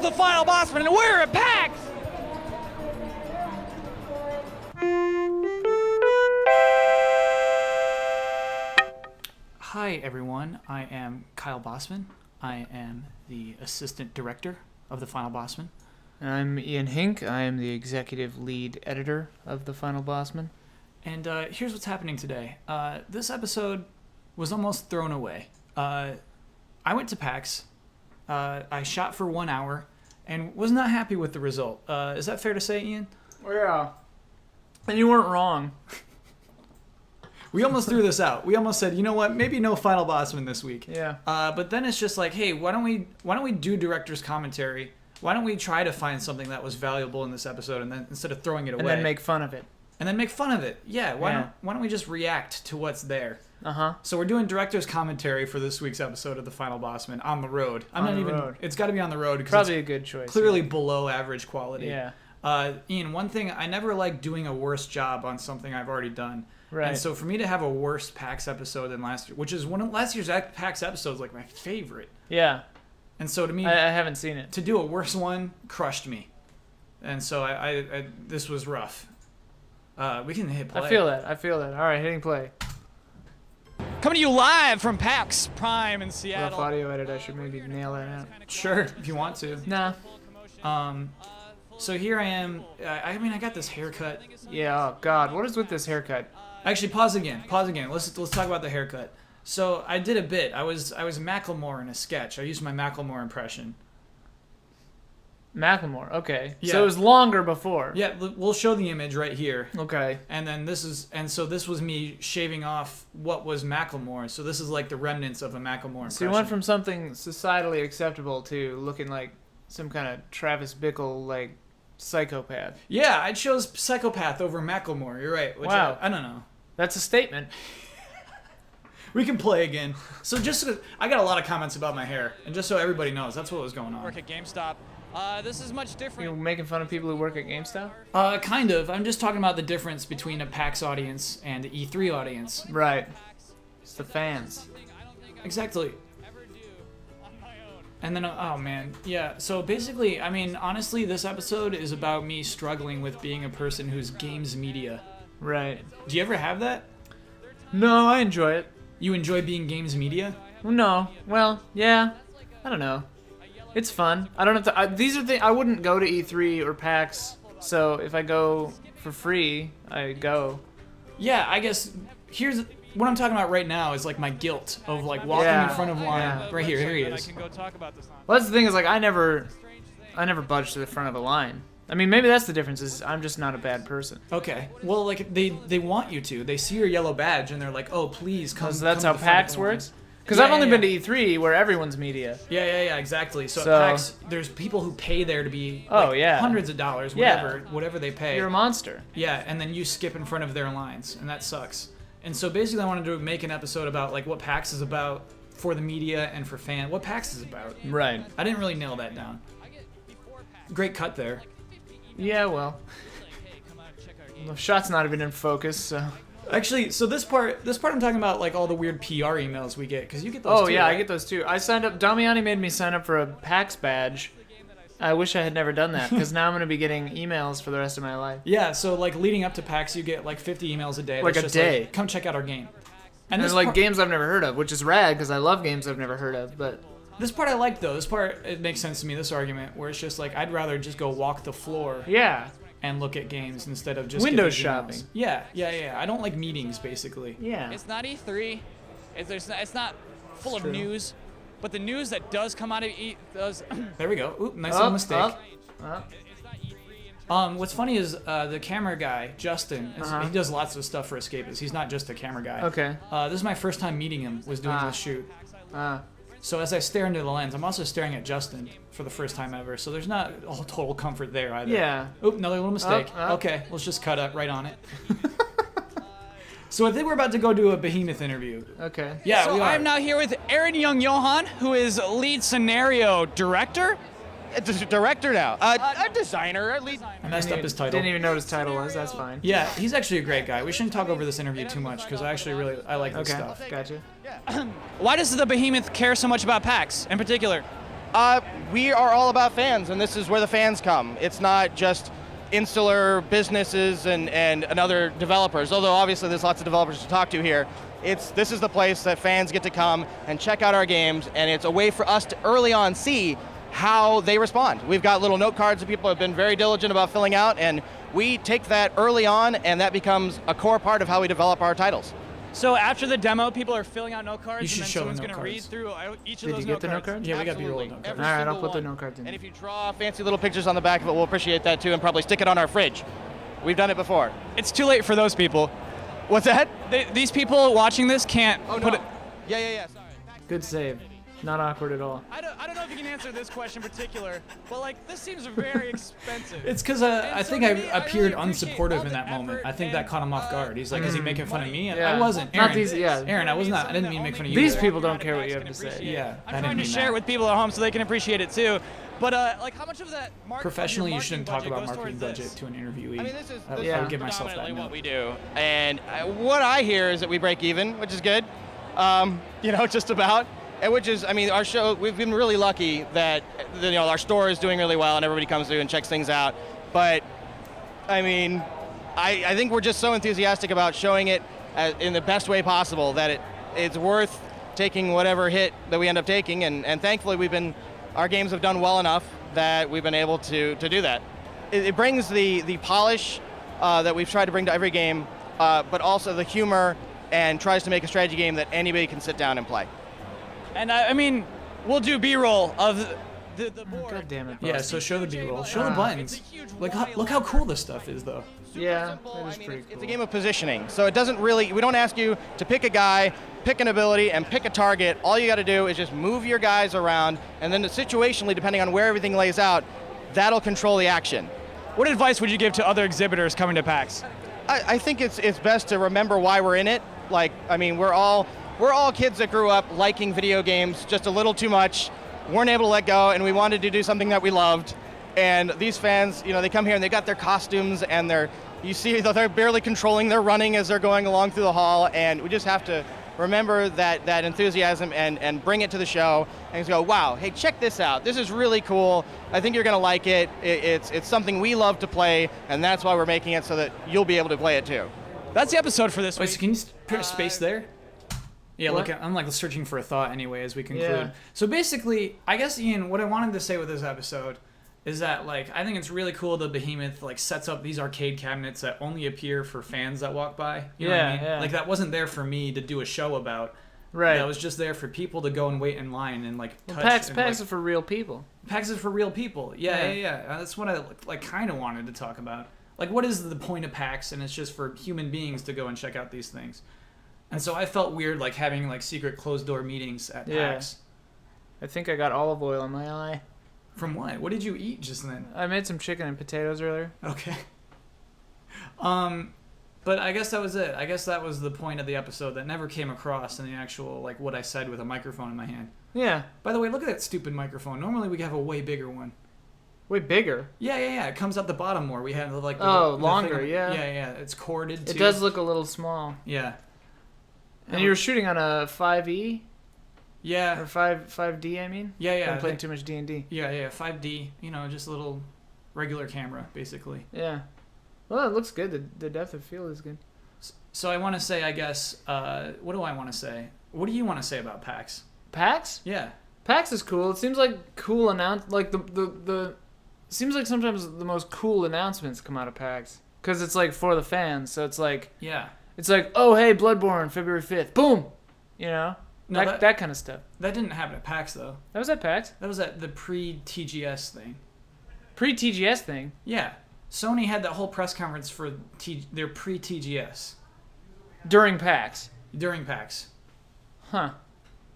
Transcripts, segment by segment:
is the Final Bosman, and we're at PAX! Hi everyone, I am Kyle Bosman. I am the assistant director of the Final Bosman. I'm Ian Hink. I am the executive lead editor of the Final Bosman. And here's what's happening today. This episode was almost thrown away. I went to PAX. I shot for 1 hour and was not happy with the result. Is that fair to say, Ian? Yeah. And you weren't wrong. We almost threw this out. We almost said, you know what, maybe no Final Bosman this week. Yeah. But then it's just like, hey, why don't we do director's commentary? Why don't we try to find something that was valuable in this episode, and then instead of throwing it away, And then make fun of it. Yeah. Why don't we just react to what's there? Uh-huh. So we're doing director's commentary for this week's episode of the Final Bosman on the road. Road. It's got to be on the road because Probably it's a good choice. clearly below average quality. Yeah. Ian, one thing, I never like doing a worse job on something I've already done. Right. And so for me to have a worse PAX episode than last year, which is one of last year's PAX episodes, like my favorite. Yeah. And so to me, I haven't seen it. to do a worse one crushed me. And so I this was rough. We can hit play. I feel that. All right, hitting play. Coming to you live from PAX Prime in Seattle. Rough audio edit. I should maybe nail that out. Sure, if you want to. Nah. So here I am. I got this haircut. Yeah. Oh God, what is with this haircut? Actually, pause again. Let's talk about the haircut. So I did a bit. I was Macklemore in a sketch. I used my Macklemore impression. Macklemore. Okay. Yeah. So it was longer before. Yeah, we'll show the image right here. Okay. And then this was me shaving off what was Macklemore. So this is like the remnants of a Macklemore impression. So you went from something societally acceptable to looking like some kind of Travis Bickle like psychopath. Yeah, I chose psychopath over Macklemore. You're right. Which Wow. I don't know. That's a statement. We can play again. So I got a lot of comments about my hair, and just so everybody knows, that's what was going on. Work at GameStop. This is much different. You're making fun of people who work at GameStop? Kind of. I'm just talking about the difference between a PAX audience and an E3 audience. Right. It's the fans. Exactly. And then, oh man, yeah. So basically, I mean, honestly, this episode is about me struggling with being a person who's games media. Right. Do you ever have that? No, I enjoy it. You enjoy being games media? No. Well, yeah. I don't know. It's fun. I don't have to. These are things I wouldn't go to E3 or PAX. So if I go for free, I go. Yeah, I guess here's what I'm talking about right now is like my guilt of like walking in front of line. Yeah. Right here he is. I can go talk about this. Well, that's the thing is like I never budge to the front of a line. I mean, maybe that's the difference. Is I'm just not a bad person. Okay. Well, like they want you to. They see your yellow badge and they're like, "Oh, please come." So that's come how to the front of PAX the line." works. Because Yeah, I've only yeah, been to E3 where everyone's media. Yeah, exactly. So, So- at PAX, there's people who pay there to be Oh, yeah. hundreds of dollars, Yeah. whatever they pay. You're a monster. Yeah, and then you skip in front of their lines, and that sucks. And so basically I wanted to make an episode about like what PAX is about for the media and for fans. What PAX is about. Right. I didn't really nail that down. Great cut there. Yeah. Well. The shot's not even in focus, so. Actually, so this part I'm talking about like all the weird PR emails we get, because you get those Oh too, yeah, right? I get those too. I signed up. Damiani made me sign up for a PAX badge. I wish I had never done that because now I'm gonna be getting emails for the rest of my life. Yeah, so like leading up to PAX, you get like 50 emails a day. Like that's a just day. Come check out our game. And there's like games I've never heard of, which is rad because I love games I've never heard of. But This part I like though. This part, it makes sense to me. This argument where it's just like I'd rather just go walk the floor yeah, and look at games instead of just Window getting shopping. emails. Yeah. I don't like meetings basically. yeah. It's not E3. It's not full of true. news, but the news that does come out of does. There we go. Oop, nice little mistake. Up. What's funny is the camera guy, Justin, he does lots of stuff for Escapists. He's not just a camera guy. Okay. This is my first time meeting him, was doing this shoot. So as I stare into the lens, I'm also staring at Justin for the first time ever. So there's not all total comfort there either. Yeah. Oop, another little mistake. Up. Okay, let's just cut up right on it. So I think we're about to go do a Behemoth interview. Okay. Yeah, So we are. I'm now here with Aaron Young-Johan, who is lead scenario director. Director now. A designer. I messed up his title. Didn't even know what his title was. That's fine. Yeah, he's actually a great guy. We shouldn't talk over this interview too much because I like this Okay. stuff. Gotcha. Why does the Behemoth care so much about PAX in particular? We are all about fans, and this is where the fans come. It's not just insular businesses and other developers, although obviously there's lots of developers to talk to here. This is the place that fans get to come and check out our games, and it's a way for us to early on see how they respond. We've got little note cards that people have been very diligent about filling out, and we take that early on, and that becomes a core part of how we develop our titles. So after the demo, people are filling out note cards, You should and then show the someone's note going to read cards. through each of Did those you get note the note cards. cards? Yeah, we got Absolutely. B-roll note cards. Every All right, I'll single put the one. note cards in. And if you draw fancy little pictures on the back of it, we'll appreciate that too, and probably stick it on our fridge. We've done it before. It's too late for those people. What's that? These people watching this can't put it. Yeah. Sorry. Good save. Not awkward at all. I don't know if you can answer this question in particular, but like this seems very expensive. It's because And I so think to I me, I appeared really appreciate unsupportive all in the that moment. effort I think that and, caught him off guard. He's like, is he making fun of me? Yeah. I wasn't. Not Aaron, these- yeah. Aaron, I was not. I didn't mean to make fun of you. These either. people don't care what you have to say. Yeah, I I'm didn't trying to mean share that. it with people at home so they can appreciate it too. But like, how much of that Professionally, you shouldn't talk about goes marketing towards budget this? to an interviewee. I mean, this is I would give myself that predominantly what note. we do. And what I hear is that we break even, which is good. Just about. And which is, I mean, our show, we've been really lucky that, our store is doing really well and everybody comes through and checks things out. But, I mean, I think we're just so enthusiastic about showing it in the best way possible that it's worth taking whatever hit that we end up taking. And thankfully, our games have done well enough that we've been able to do that. It brings the polish that we've tried to bring to every game, but also the humor, and tries to make a strategy game that anybody can sit down and play. And I mean, we'll do B-roll of the board. God damn it. Yeah, Bosman. so show the B-roll. Show the It's buttons. a huge Like, Y look how cool logo. this stuff is, though. Yeah, Simple. that is I mean, pretty it's cool. a game of positioning, so it doesn't really, we don't ask you to pick a guy, pick an ability, and pick a target. All you got to do is just move your guys around, and then situationally, depending on where everything lays out, that'll control the action. What advice would you give to other exhibitors coming to PAX? I think it's best to remember why we're in it. Like, I mean, we're all kids that grew up liking video games just a little too much, weren't able to let go, and we wanted to do something that we loved. And these fans, they come here and they got their costumes, and you see that they're barely controlling, they're running as they're going along through the hall, and we just have to remember that enthusiasm and bring it to the show and go, wow, hey, check this out. This is really cool. I think you're gonna like it. It's something we love to play, and that's why we're making it so that you'll be able to play it too. That's the episode for this Wait, week. so can you put a space there? Yeah, What? look, I'm like searching for a thought anyway as we conclude. Yeah. So basically, I guess, Ian, what I wanted to say with this episode is that, like, I think it's really cool that Behemoth, like, sets up these arcade cabinets that only appear for fans that walk by. You know what I Yeah, mean? yeah. Like, that wasn't there for me to do a show about. Right. That was just there for people to go and wait in line and, like, touch. PAX and, is like, for real people. PAX is for real people. Yeah. Yeah. That's what I, like, kind of wanted to talk about. Like, what is the point of PAX? And it's just for human beings to go and check out these things. And so I felt weird, like, having, like, secret closed-door meetings at Yeah. PAX. I think I got olive oil in my eye. From what? What did you eat just then? I made some chicken and potatoes earlier. Okay. But I guess that was it. I guess that was the point of the episode that never came across in the actual, like, what I said with a microphone in my hand. Yeah. By the way, look at that stupid microphone. Normally we have a way bigger one. Way bigger. Yeah. It comes up the bottom more. We have, like, Oh, the longer, thing- yeah. Yeah. It's corded, too. It does look a little small. Yeah. And you were shooting on a 5E? Yeah. Or 5D, I mean? Yeah. I'm playing too much D&D. Yeah, 5D. Just a little regular camera, basically. Yeah. Well, it looks good. The depth of field is good. So I want to say, I guess, what do I want to say? What do you want to say about PAX? PAX? Yeah. PAX is cool. It seems like cool like the seems like sometimes the most cool announcements come out of PAX cuz it's like for the fans. So it's like Yeah. oh, hey, Bloodborne February 5th. Boom. No, that kind of stuff. That didn't happen at PAX, though. That was at PAX. That was at the pre-TGS thing. Pre-TGS thing. Yeah. Sony had that whole press conference for their pre-TGS During PAX. during PAX. Huh.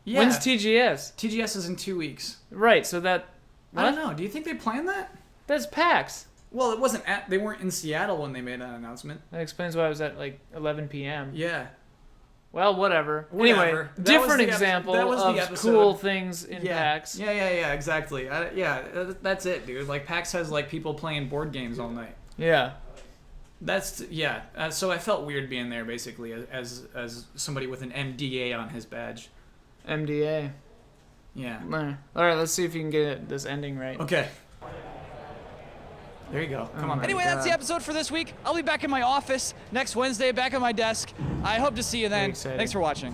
Yeah. When's TGS? TGS is in 2 weeks. Right, so that I don't know. Do you think they planned that? That's PAX. Well, they weren't in Seattle when they made that announcement. That explains why it was at like 11 p.m. Yeah. Well, whatever. Whatever. Anyway, That was different the example that was the of episode. cool things in Yeah. PAX. Yeah, exactly. That's it, dude. Like, PAX has, like, people playing board games all night. Yeah. So I felt weird being there, basically, as somebody with an MDA on his badge. MDA. Yeah. All right, let's see if you can get this ending right. Okay. There you go. Come on. Anyway, that's the episode for this week. I'll be back in my office next Wednesday, back at my desk. I hope to see you then. exciting. Thanks for watching.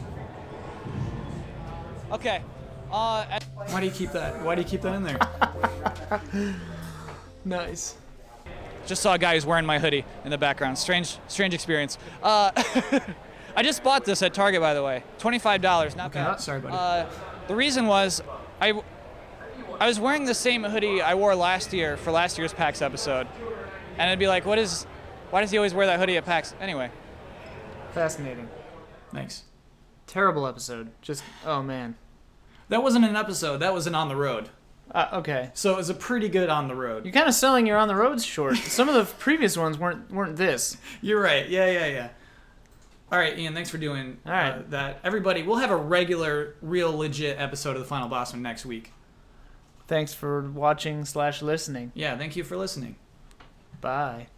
Okay. Why do you keep that? Why do you keep that in there? Nice. Just saw a guy who's wearing my hoodie in the background. Strange experience. I just bought this at Target, by the way. $25, not bad. Sorry, buddy. The reason was I was wearing the same hoodie I wore last year for last year's PAX episode, and it'd be like, why does he always wear that hoodie at PAX? Anyway. Fascinating. Thanks. Terrible episode. Just, oh man. That wasn't an episode. That was an on the road. Okay. So it was a pretty good on the road. You're kind of selling your on the road short. Some of the previous ones weren't this. You're right. Yeah. All right, Ian, thanks for doing All right. that. Everybody, we'll have a regular, real legit episode of The Final Bosman next week. Thanks for watching / listening. Yeah, thank you for listening. Bye.